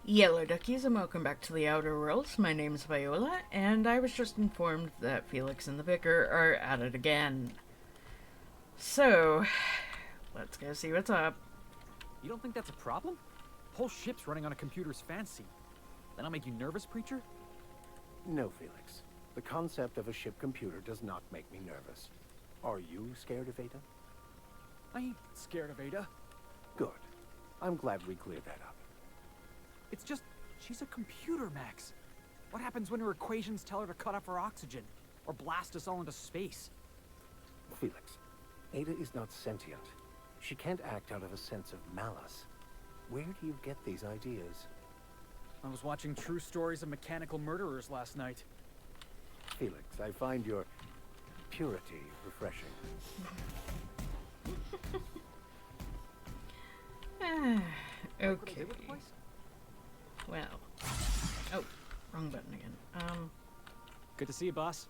Yellow duckies, and welcome back to the Outer Worlds. My name is Viola, and I was just informed that Felix and the Vicar are at it again. So, let's go see what's up. You don't think that's a problem? Whole ship's running on a computer's fancy. That'll make you nervous, preacher? No, Felix. The concept of a ship computer does not make me nervous. Are you scared of Ada? I ain't scared of Ada. Good. I'm glad we cleared that up. It's just, she's a computer, Max. What happens when her equations tell her to cut off her oxygen? Or blast us all into space? Felix, Ada is not sentient. She can't act out of a sense of malice. Where do you get these ideas? I was watching true stories of mechanical murderers last night. Felix, I find your purity refreshing. Okay. Well. Oh, wrong button again. Good to see you, boss.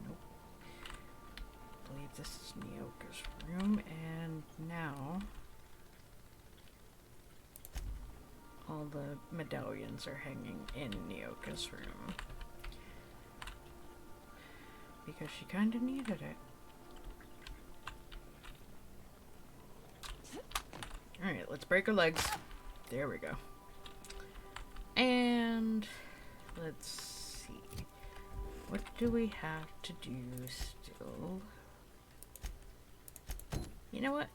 Nope. I believe this is Nyoka's room, and now all the medallions are hanging in Nyoka's room. Because she kinda needed it. Alright, let's break her legs. There we go. And let's see. What do we have to do still? You know what?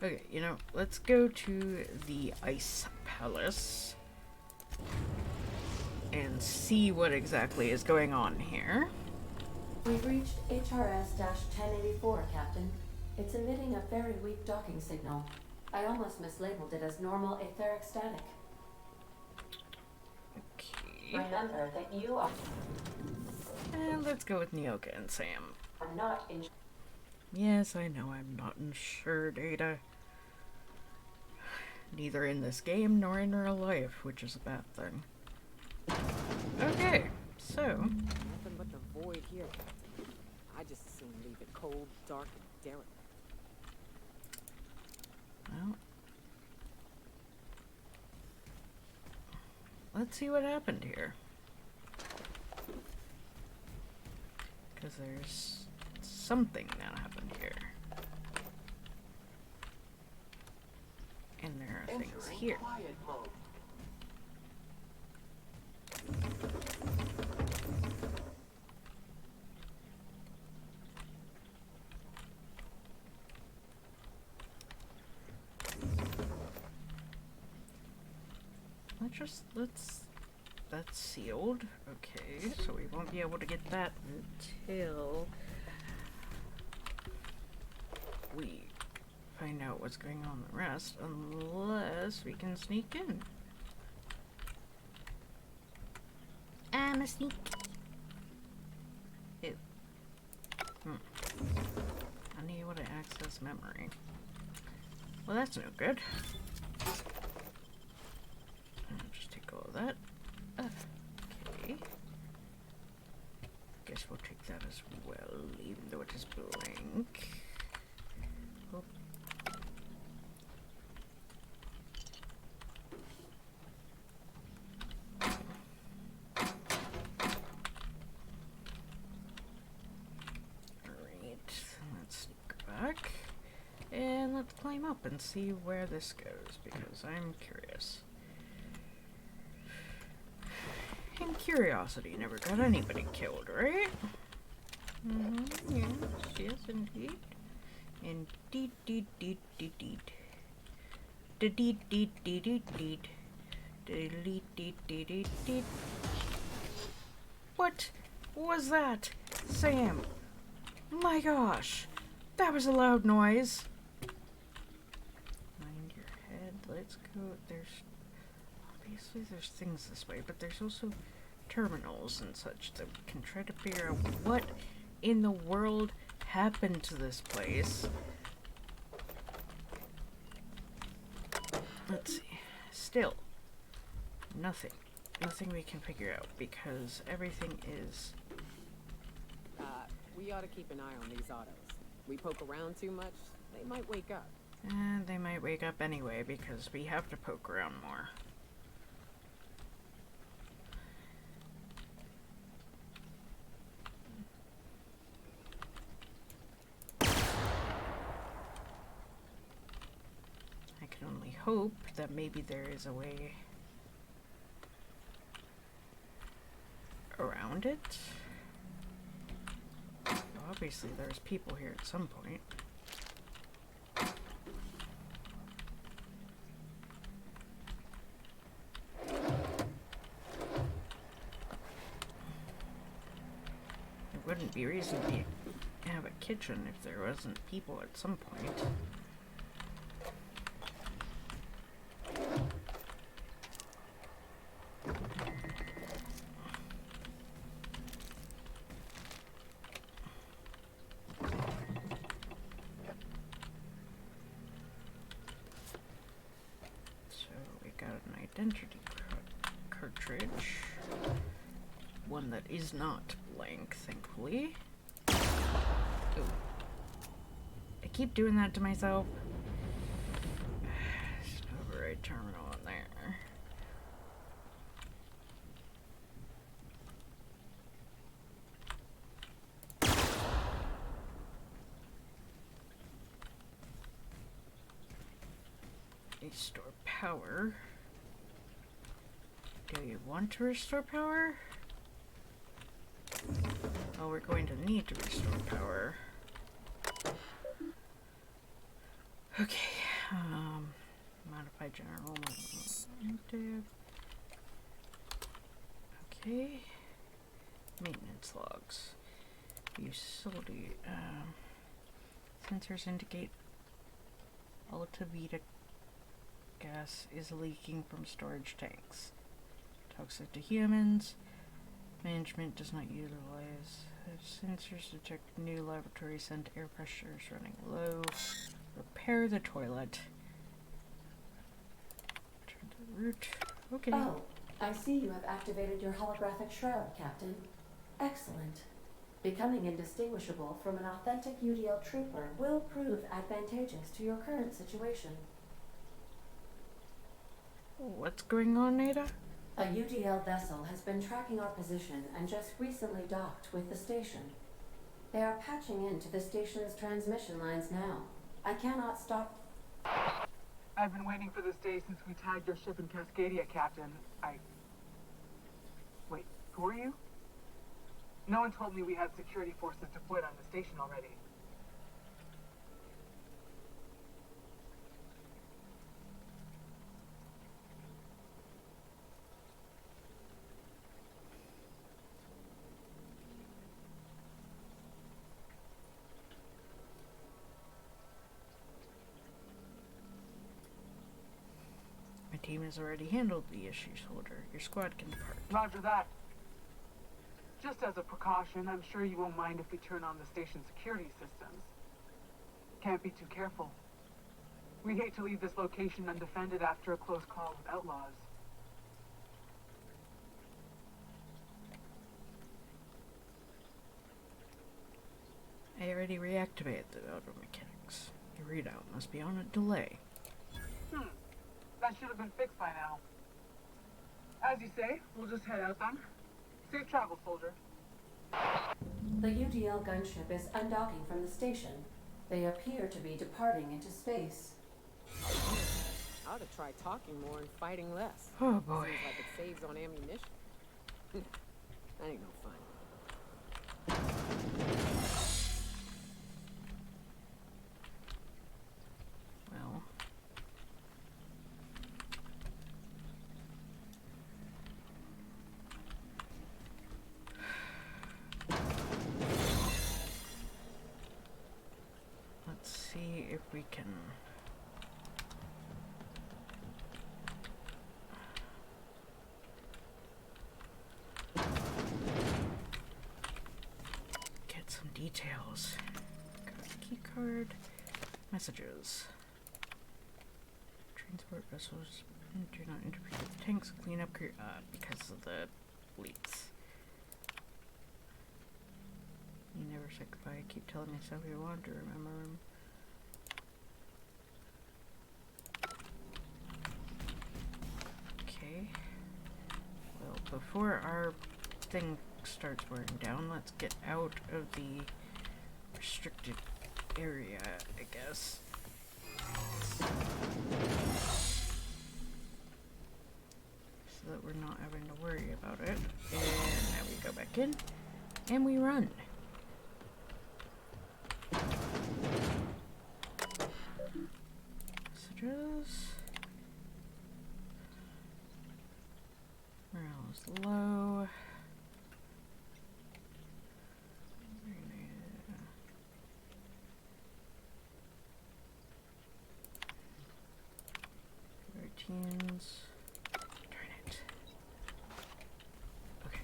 Okay, you know, let's go to the Ice Palace and see what exactly is going on here. We've reached HRS-1084, Captain. It's emitting a very weak docking signal. I almost mislabeled it as normal etheric static. Okay. Remember that you are And let's go with Nyoka and Sam. not in. Yes, I know I'm not insured, Ada. Neither in this game nor in real life, which is a bad thing. Okay, so Nothing but the void here, Captain. I just as soon leave it cold, dark, and derelict. well, let's see what happened here. Because there's something that happened here. And there are things here. That's sealed. Okay, so we won't be able to get that until we find out what's going on the rest, unless we can sneak in. I'm a sneak. Ew. Unable to access memory. Well, that's no good. I'll just take all of that. Okay. Guess we'll take that as well, even though it is blank. Oh. Alright, let's sneak back. And let's climb up and see where this goes, because I'm curious. And curiosity never got anybody killed, right? Yes, yes, indeed. Indeed, deed, deed, deed, deed. Deed, deed, deed, deed, deed, deed. Deed, deed, deed, deed, deed. What was that, Sam? My gosh, that was a loud noise. Mind your head. Let's go. Obviously there's things this way, but there's also terminals and such that we can try to figure out what in the world happened to this place. Let's see. Still, nothing. nothing we can figure out because everything is... We ought to keep an eye on these autos. We poke around too much, they might wake up. And they might wake up anyway because we have to poke around more. I can only hope that maybe there is a way around it. Obviously there's people here at some point. There wouldn't be reason to have a kitchen if there wasn't people at some point. Identity cartridge. One that is not blank, thankfully. Ooh. I keep doing that to myself. There's an override terminal in there. Restore power. Do you want to restore power? Well, we're going to need to restore power. Okay, modify general active. Okay, maintenance logs. Utility, sensors indicate Altavita gas is leaking from storage tanks. Toxic to humans. Management does not utilize. Sensors detect new laboratory sent air pressures running low. Repair the toilet. Turn to the route. Okay. Oh, I see you have activated your holographic shroud, Captain. Excellent. Becoming indistinguishable from an authentic UDL trooper will prove advantageous to your current situation. What's going on, Ada? A UDL vessel has been tracking our position and just recently docked with the station. They are patching into the station's transmission lines now. I cannot stop. I've been waiting for this day since we tagged your ship in Cascadia, Captain. Wait, who are you? No one told me we had security forces deployed on the station already. My team has already handled the issue, soldier. Your squad can depart. Roger that. Just as a precaution, I'm sure you won't mind if we turn on the station security systems. Can't be too careful. We'd hate to leave this location undefended after a close call with outlaws. I already reactivated the auto mechanics. Your readout must be on a delay. That should have been fixed by now. As you say, we'll just head out then. Safe travel, soldier. The UDL gunship is undocking from the station. They appear to be departing into space. I ought to try talking more and fighting less. Oh boy. Seems like it saves on ammunition. That ain't no fun. Well. Let's see if we can... get some details. Got a key card. Messages. Transport vessels Do not interfere with the tanks. Clean up because of the leaks. You never said goodbye. Keep telling yourself you want to remember him. Okay. Well, before our thing starts wearing down, let's get out of the restricted area, I guess. So that we're not having to worry about it. And now we go back in and we run. Messages. Morale is low. Routines. Darn it. Okay.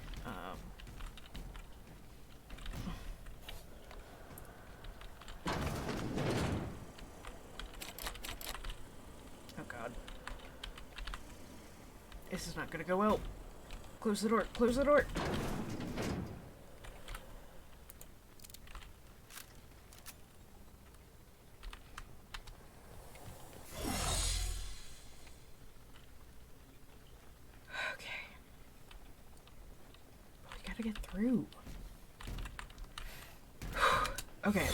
Oh God. This is not gonna go well. Close the door. Close the door. Okay. We gotta get through. Okay.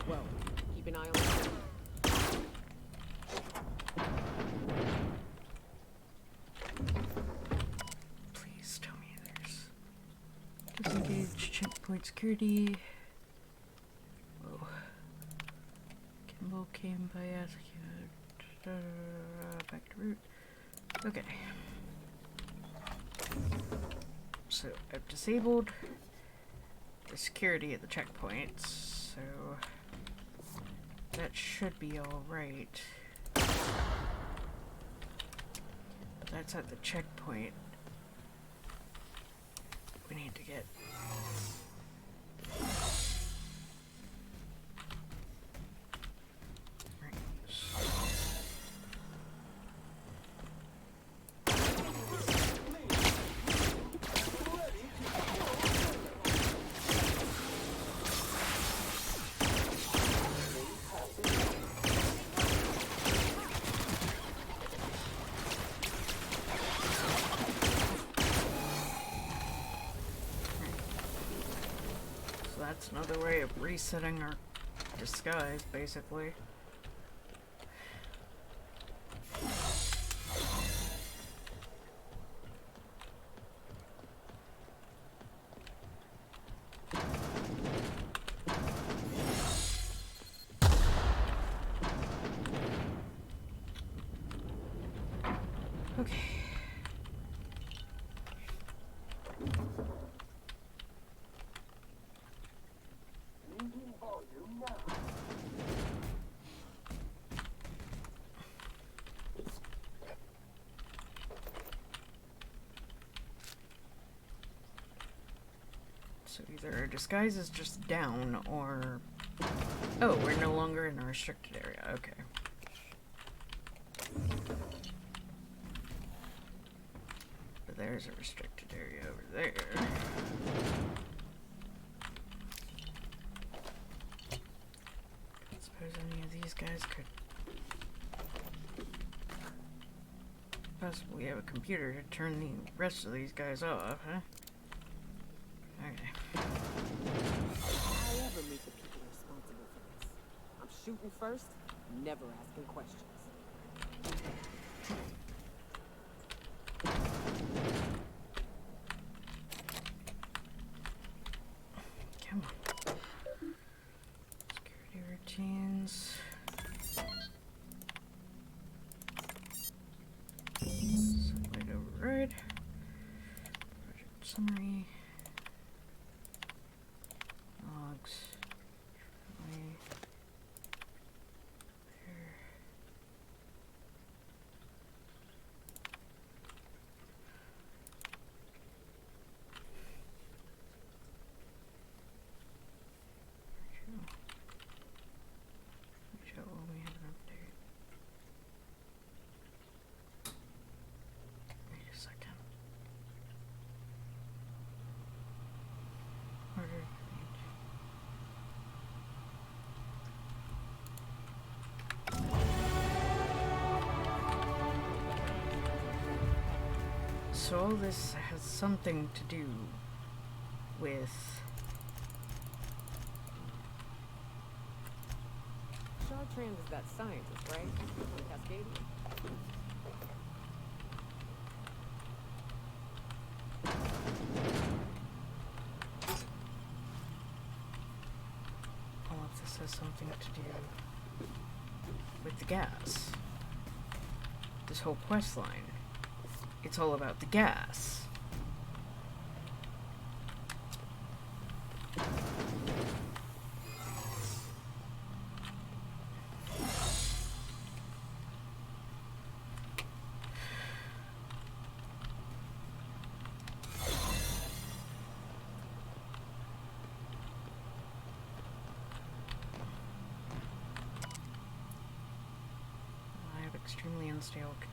Well, keep an eye on the Please tell me there's disengage checkpoint security. Whoa. Kimball came by asking back to route. Okay. So I've disabled the security at the checkpoints, so that should be alright. But that's at the checkpoint. We need to get right. So that's another way of resetting our disguise, basically. Okay. So either our disguise is just down, or... Oh, we're no longer in a restricted area. Okay. But there's a restricted area over there. I suppose any of these guys could possibly have a computer to turn the rest of these guys off, huh? Okay. I'll ever meet the people responsible for this. I'm shooting first, never asking questions. Come on. Security routines. Subway override. Project summary. Logs. There. so all this has something to do with... Chartrand is that scientist, right? From Cascadia? All of this has something to do with the gas. This whole quest line. It's all about the gas. I have extremely unstable condition.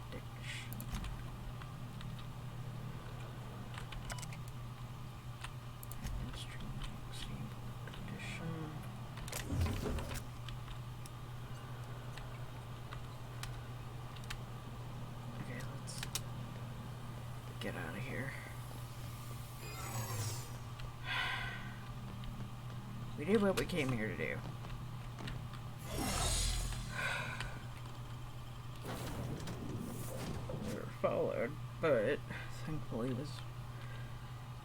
Okay, let's get out of here. We did what we came here to do. We were followed, but thankfully was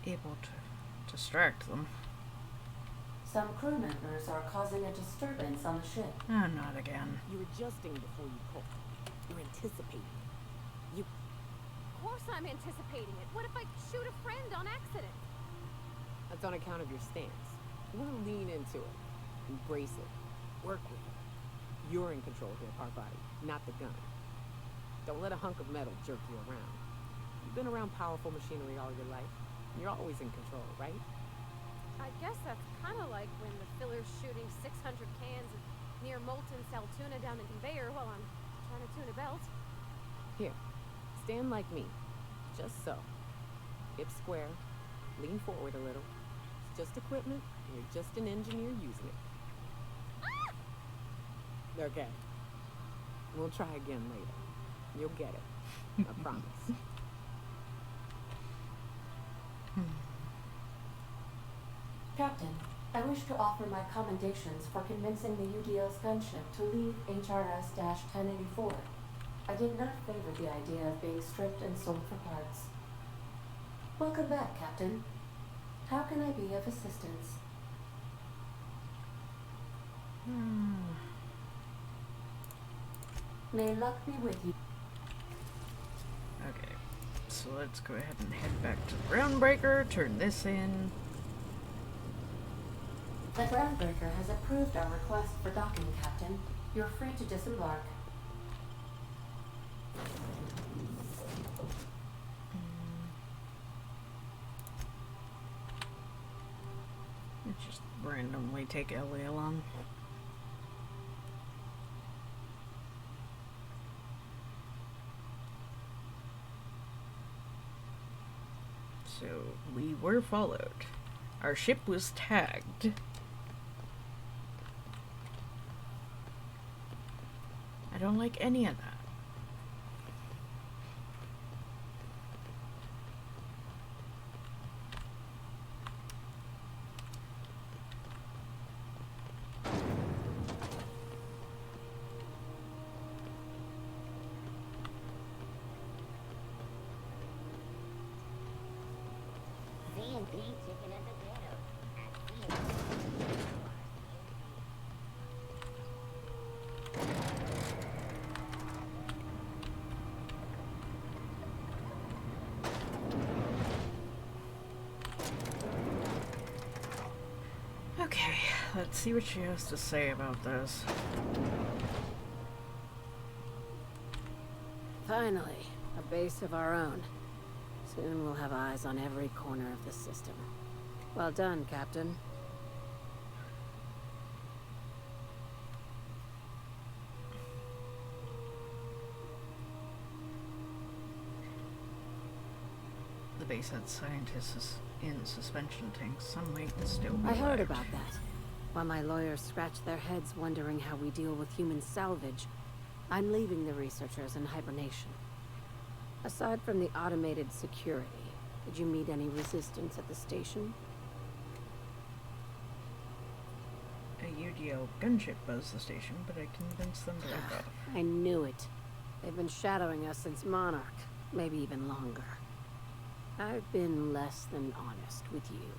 able to distract them. Some crew members are causing a disturbance on the ship. Ah, not again. You're adjusting before you pull. You're anticipating. You... Of course I'm anticipating it. What if I shoot a friend on accident? That's on account of your stance. You want to lean into it. Embrace it. Work with it. You're in control here, Parvati, not the gun. Don't let a hunk of metal jerk you around. You've been around powerful machinery all your life. You're always in control, right? I guess that's kind of like when the filler's shooting 600 cans of near molten cell tuna down the conveyor while I'm trying to tune a belt. Here, stand like me. Just so. Hips square. Lean forward a little. It's just equipment. And you're just an engineer using it. Ah! Okay. We'll try again later. You'll get it. I promise. Captain, I wish to offer my commendations for convincing the UDL's gunship to leave HRS-1084. I did not favor the idea of being stripped and sold for parts. Welcome back, Captain. How can I be of assistance? May luck be with you. Okay, so let's go ahead and head back to the groundbreaker, turn this in. The groundbreaker has approved our request for docking, Captain. You're free to disembark. Let's just randomly take Ellie along. So, we were followed. Our ship was tagged. I don't like any of that. Okay, let's see what she has to say about this. Finally, a base of our own. Soon we'll have eyes on every corner of the system. Well done, Captain. The base had scientists in suspension tanks. Some might still be I heard alive. about that. While my lawyers scratch their heads wondering how we deal with human salvage, I'm leaving the researchers in hibernation. Aside from the automated security, did you meet any resistance at the station? A UDL gunship buzzed the station, but I convinced them to back off. I knew it. They've been shadowing us since Monarch, maybe even longer. I've been less than honest with you.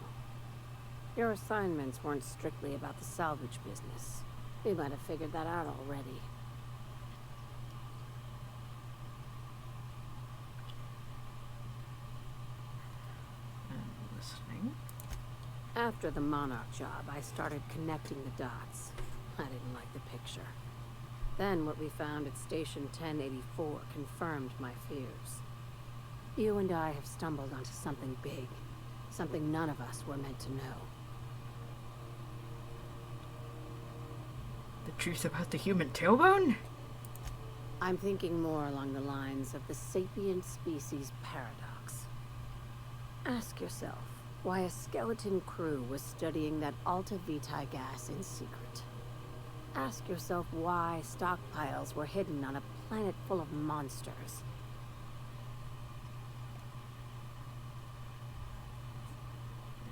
Your assignments weren't strictly about the salvage business. You might have figured that out already. I'm listening. After the Monarch job, I started connecting the dots. I didn't like the picture. Then what we found at Station 1084 confirmed my fears. You and I have stumbled onto something big. Something none of us were meant to know. The truth about the human tailbone? I'm thinking more along the lines of the sapient species paradox. Ask yourself why a skeleton crew was studying that Alta Vitae gas in secret. Ask yourself why stockpiles were hidden on a planet full of monsters.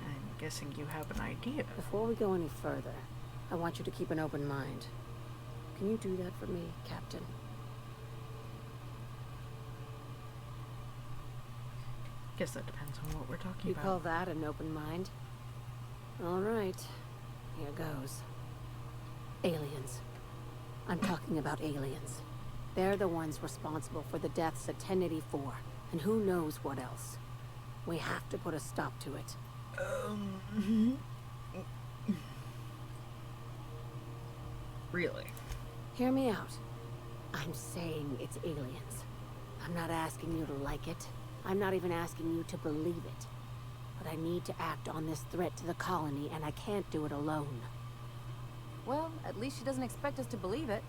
I'm guessing you have an idea. Before we go any further, I want you to keep an open mind. Can you do that for me, Captain? Guess that depends on what we're talking You about. call that an open mind? All right. Here goes. Aliens. I'm talking about aliens. They're the ones responsible for the deaths at 1084, and who knows what else. We have to put a stop to it. Really? Hear me out. I'm saying it's aliens. I'm not asking you to like it. I'm not even asking you to believe it. But I need to act on this threat to the colony, and I can't do it alone. Well, at least she doesn't expect us to believe it.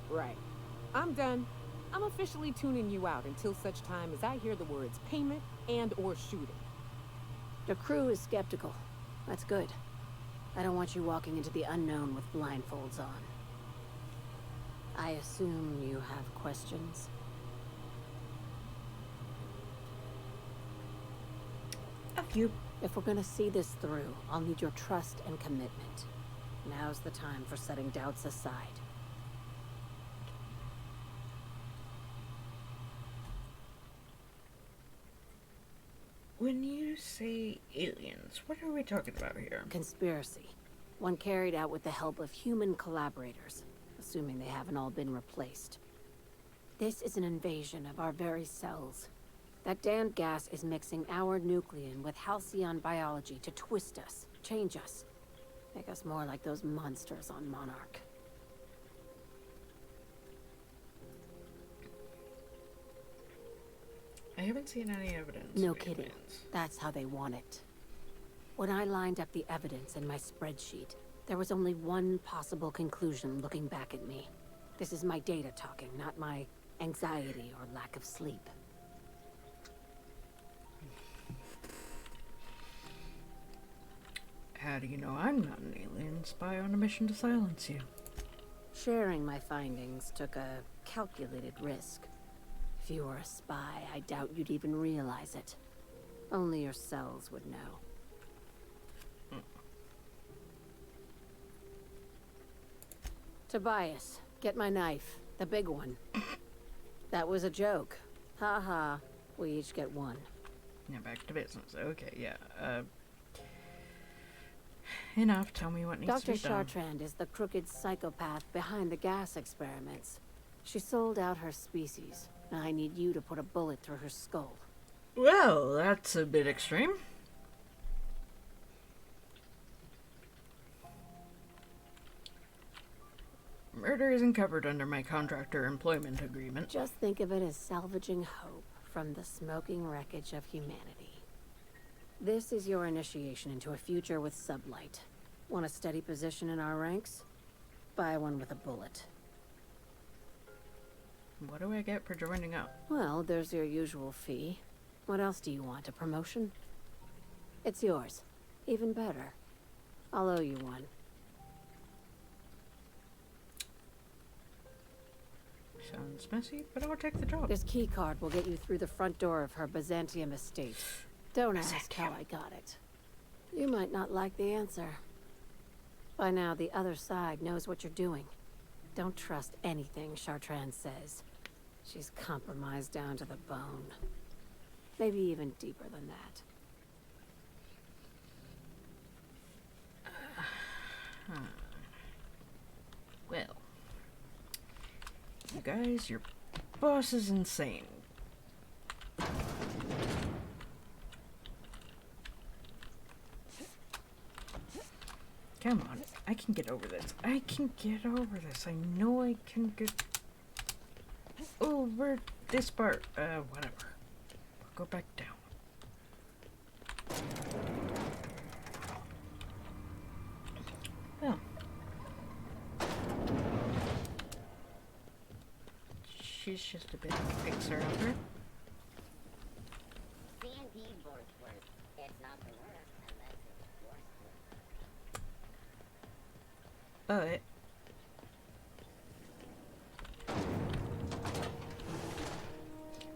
Right. I'm done. I'm officially tuning you out until such time as I hear the words payment and or shooting. The crew is skeptical. That's good. I don't want you walking into the unknown with blindfolds on. I assume you have questions? A few. If we're gonna see this through, I'll need your trust and commitment. Now's the time for setting doubts aside. When you say aliens, what are we talking about here? Conspiracy. One carried out with the help of human collaborators, assuming they haven't all been replaced. This is an invasion of our very cells. That damned gas is mixing our nucleon with halcyon biology to twist us, change us, make us more like those monsters on Monarch. I haven't seen any evidence. No of kidding. aliens. That's how they want it. When I lined up the evidence in my spreadsheet, there was only one possible conclusion looking back at me. This is my data talking, not my anxiety or lack of sleep. How do you know I'm not an alien spy on a mission to silence you? Sharing my findings took a calculated risk. If you were a spy, I doubt you'd even realize it. Only your cells would know. Tobias, get my knife. The big one. That was a joke. Ha ha. We each get one. Now back to business. Okay, yeah. Enough. Tell me what needs Dr. to be done. Chartrand is the crooked psychopath behind the gas experiments. She sold out her species. Now I need you to put a bullet through her skull. Well, that's a bit extreme. Murder isn't covered under my contractor employment agreement. Just think of it as salvaging hope from the smoking wreckage of humanity. This is your initiation into a future with sublight. Want a steady position in our ranks? Buy one with a bullet. What do I get for joining up? Well, there's your usual fee. What else do you want? A promotion? It's yours. Even better. I'll owe you one. Sounds messy, but I'll take the job. This key card will get you through the front door of her Byzantium estate. Don't ask how I got it. You might not like the answer. By now, the other side knows what you're doing. Don't trust anything Chartrand says. She's compromised down to the bone. Maybe even deeper than that. Well, you guys, your boss is insane. Come on, I can get over this. I can get over this. I know I can get over this part. Whatever. I'll go back down. Well. She's just a bit of a fixer upper. It's not the worst unless it's worse. But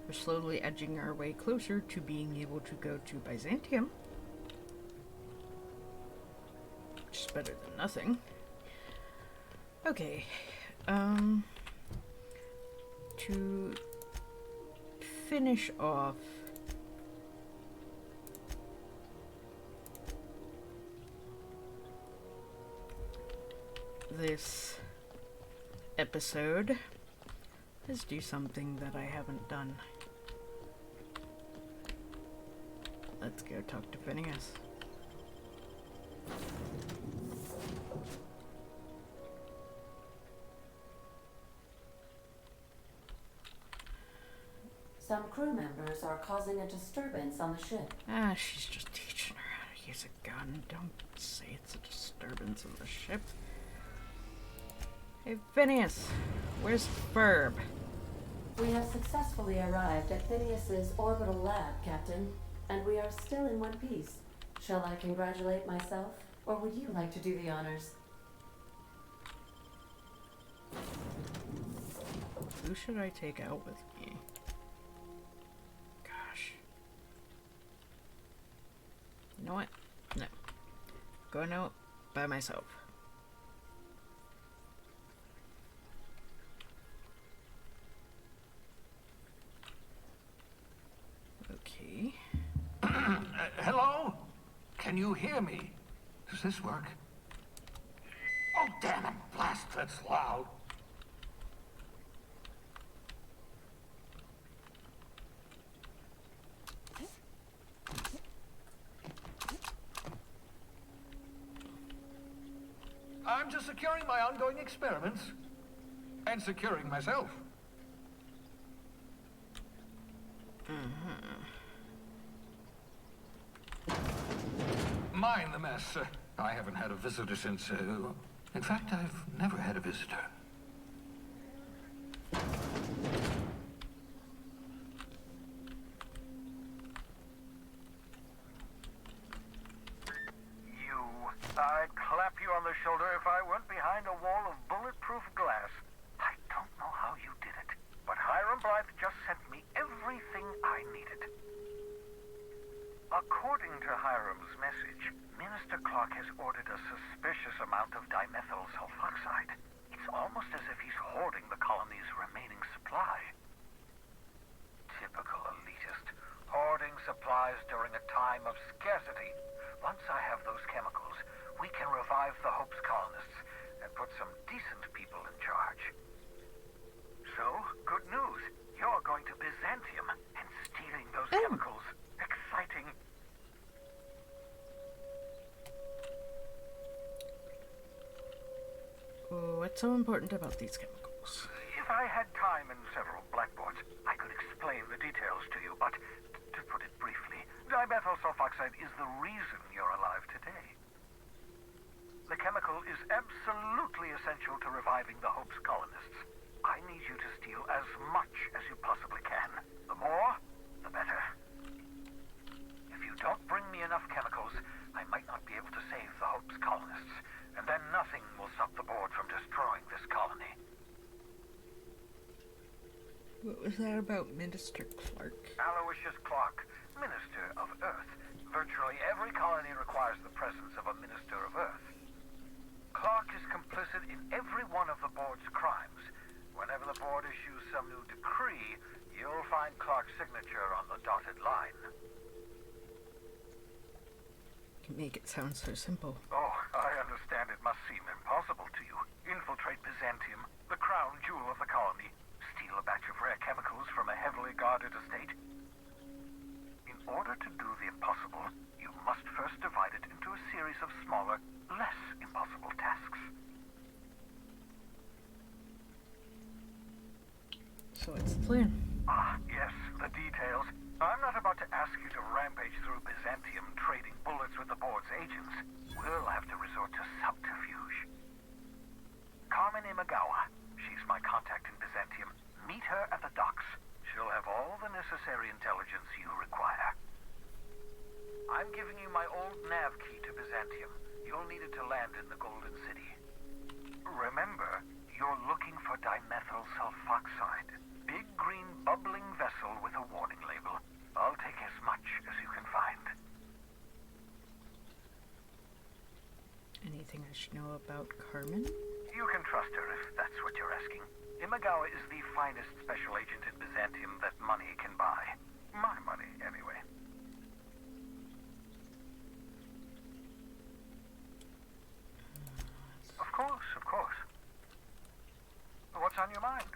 we're slowly edging our way closer to being able to go to Byzantium. Which is better than nothing. Okay. To finish off this episode, let's do something that I haven't done. Let's go talk to Phineas. Some crew members are causing a disturbance on the ship. Ah, she's just teaching her how to use a gun. Don't say it's a disturbance on the ship. Hey, Phineas, where's Ferb? We have successfully arrived at Phineas's orbital lab, Captain, and we are still in one piece. Shall I congratulate myself, or would you like to do the honors? Who should I take out with me? Gosh. You know what? No. Going out by myself. Okay. Hello? Can you hear me? Does this work? Oh, damn it, blast, that's loud. I'm just securing my ongoing experiments. And securing myself. Mind the mess. I haven't had a visitor since, in fact, I've never had a visitor. I'd clap you on the shoulder if I weren't behind a wall of bulletproof glass. I don't know how you did it, but Hiram Blythe just sent me everything I needed. According to Hiram's message, Minister Clark has ordered a suspicious amount of dimethyl sulfoxide. It's almost as if he's hoarding the colony's remaining supply. Typical elitist, hoarding supplies during a time of scarcity. Once I have those chemicals, we can revive the Hope's colonists and put some decent people in charge. So, good news. You're going to Byzantium and stealing those chemicals. Exciting. What's so important about these chemicals? If I had time and several blackboards, I could explain the details to you, but to put it briefly, dimethyl sulfoxide is the reason you're alive today. The chemical is absolutely essential to reviving the Hope's colonists. I need you to steal as much as you possibly can. The more, the better. If you don't bring me enough chemicals, I might not be able to save the Hope's colonists, and then nothing will stop the board from destroying this colony. was that about Minister Clark? Aloysius Clark, Minister of Earth. Virtually every colony requires the presence of a Minister of Earth. Clark is complicit in every one of the board's crimes. Whenever the board issues some new decree, you'll find Clark's signature on the dotted line. You make it sound so simple. Oh, I understand it must seem impossible to you. Infiltrate Byzantium, the crown jewel of the colony, steal a batch of rare chemicals from a heavily guarded estate. In order to do the impossible, you must first divide it into a series of smaller, less impossible tasks. So what's the plan? Ah, yes, the details. I'm not about to ask you to rampage through Byzantium trading bullets with the board's agents. We'll have to resort to subterfuge. Carmen Imagawa. She's my contact in Byzantium. Meet her at the docks. She'll have all the necessary intelligence you require. I'm giving you my old nav key to Byzantium. You'll need it to land in the Golden City. Remember, you're looking for dimethyl sulfoxide. Big green bubbling vessel with a warning label. I'll take as much as you can find. Anything I should know about Carmen? You can trust her if that's what you're asking. Imagawa is the finest special agent in Byzantium that money can buy. My money, anyway. Of course, of course. What's on your mind?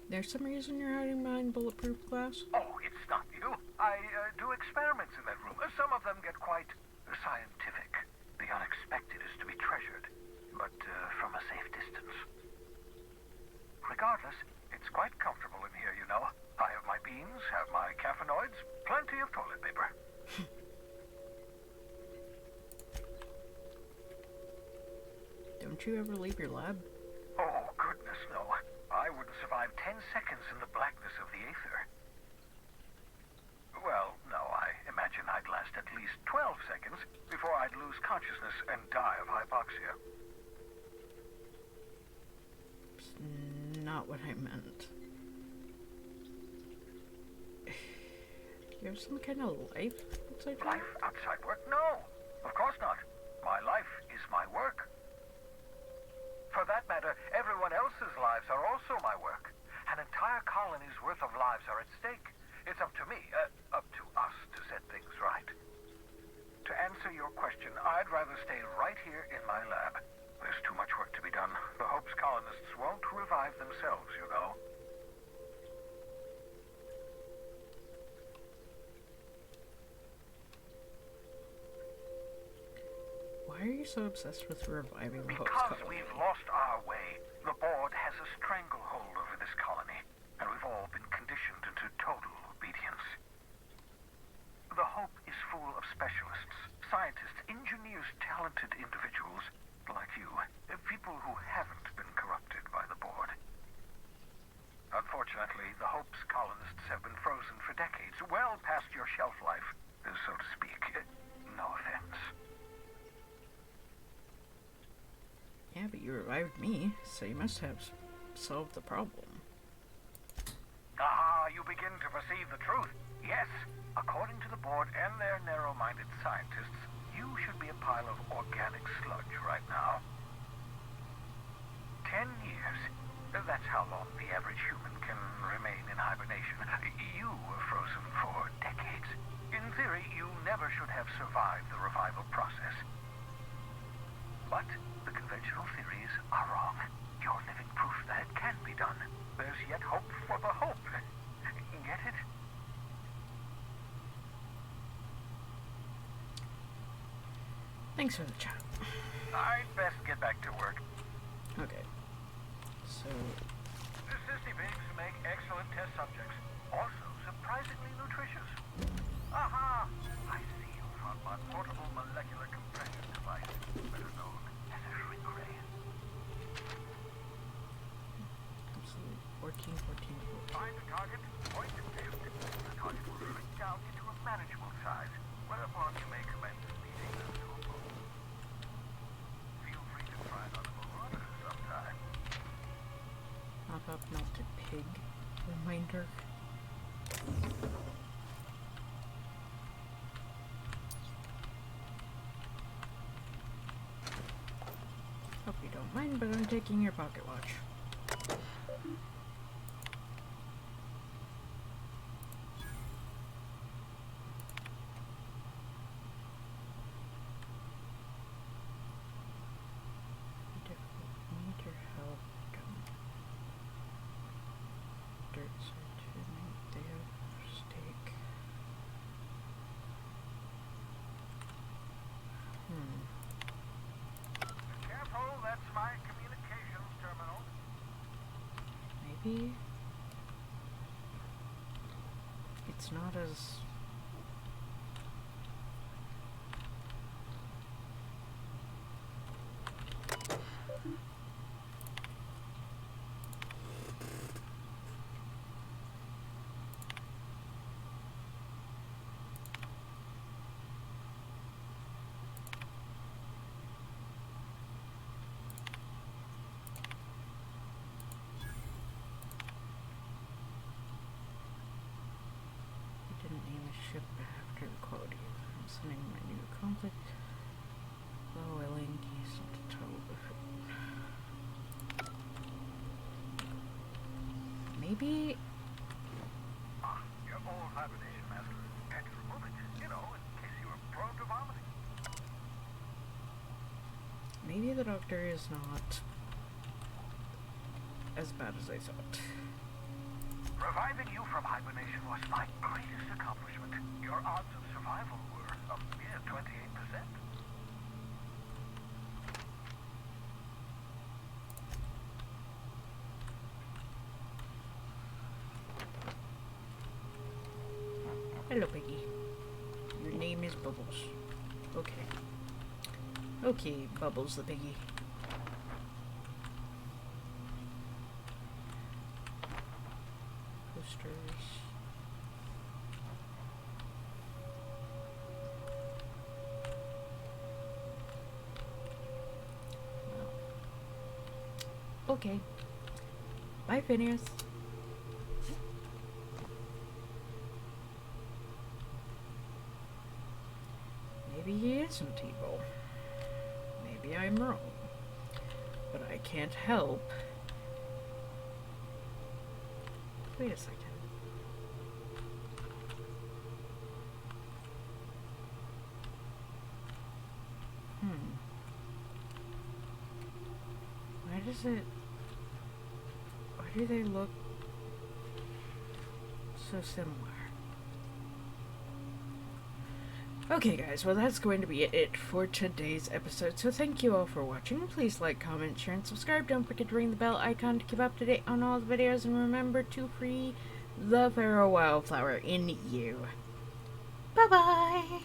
There's some reason you're hiding behind bulletproof glass? Oh, it's not you. I do experiments in that room. Some of them get quite scientific. The unexpected is to be treasured, but from a safe distance. Regardless, it's quite comfortable in here, you know. I have my beans, have my caffeinoids, plenty of toilet paper. Don't you ever leave your lab? Oh, goodness, no. I wouldn't survive 10 seconds in the blackness of the aether. Well, no, I imagine I'd last at least 12 seconds before I'd lose consciousness and die of hypoxia. It's not what I meant. Do you have some kind of life outside work? Life outside work? No, of course not. My life is my work. For that matter, everyone else's lives are also my work. An entire colony's worth of lives are at stake. It's up to me, up to us to set things right. To answer your question, I'd rather stay right here in my lab. There's too much work to be done. The Hope's colonists won't revive themselves, you know. Why are you so obsessed with reviving the Hope's Because colony? we've lost our way. The board has a stranglehold over this colony, and we've all been conditioned into total obedience. The Hope is full of specialists, scientists, engineers, talented individuals like you, people who haven't been corrupted by the board. Unfortunately, the Hope's colonists have been frozen for decades, well past your shelf life, so to speak. No offense. Yeah, but you revived me, so you must have solved the problem. Ah, you begin to perceive the truth. Yes, according to the board and their narrow-minded scientists, you should be a pile of organic sludge right now. 10 years. That's how long the average human can remain in hibernation. You were frozen for decades. In theory, you never should have survived the revival process. But the conventional theories are wrong. You're living proof that it can be done. There's yet hope for the Hope. Get it? Thanks for the chat. I'd best get back to work. Okay. So, The sissy pigs make excellent test subjects. Also surprisingly nutritious. Aha! I see you found my portable molecular compression device, better known as a shrink ray. absolutely. 14, 14, 14. Find the target, point and shoot. The target will shrink down into a manageable size, whereupon you may commence feeding them to a bone. Feel free to try it on a marauder sometime. Mop up reminder. Hope you don't mind, but I'm taking your pocket watch. Need your help. Dirt search, they have steak. Careful, that's my communications terminal. Maybe it's not as ship after the quality. I'm sending my new conflict. Low willing, he's not a total buffoon. Maybe Your old hibernation mask. Had to remove it, you know, in case you were prone to vomiting. maybe the doctor is not as bad as I thought. Reviving you from hibernation was my greatest accomplishment. Your odds of survival were a mere 28%. Hello, Piggy. Your name is Bubbles. Okay. Okay, Bubbles the piggy. Posters. Well. Okay. Bye, Phineas. Maybe he isn't evil. Maybe I'm wrong. But I can't help. Wait a second. Why does it... Why do they look so similar? Okay guys, well that's going to be it for today's episode, so thank you all for watching. Please like, comment, share, and subscribe. Don't forget to ring the bell icon to keep up to date on all the videos, and remember to free the Pharaoh Wildflower in you. Bye bye!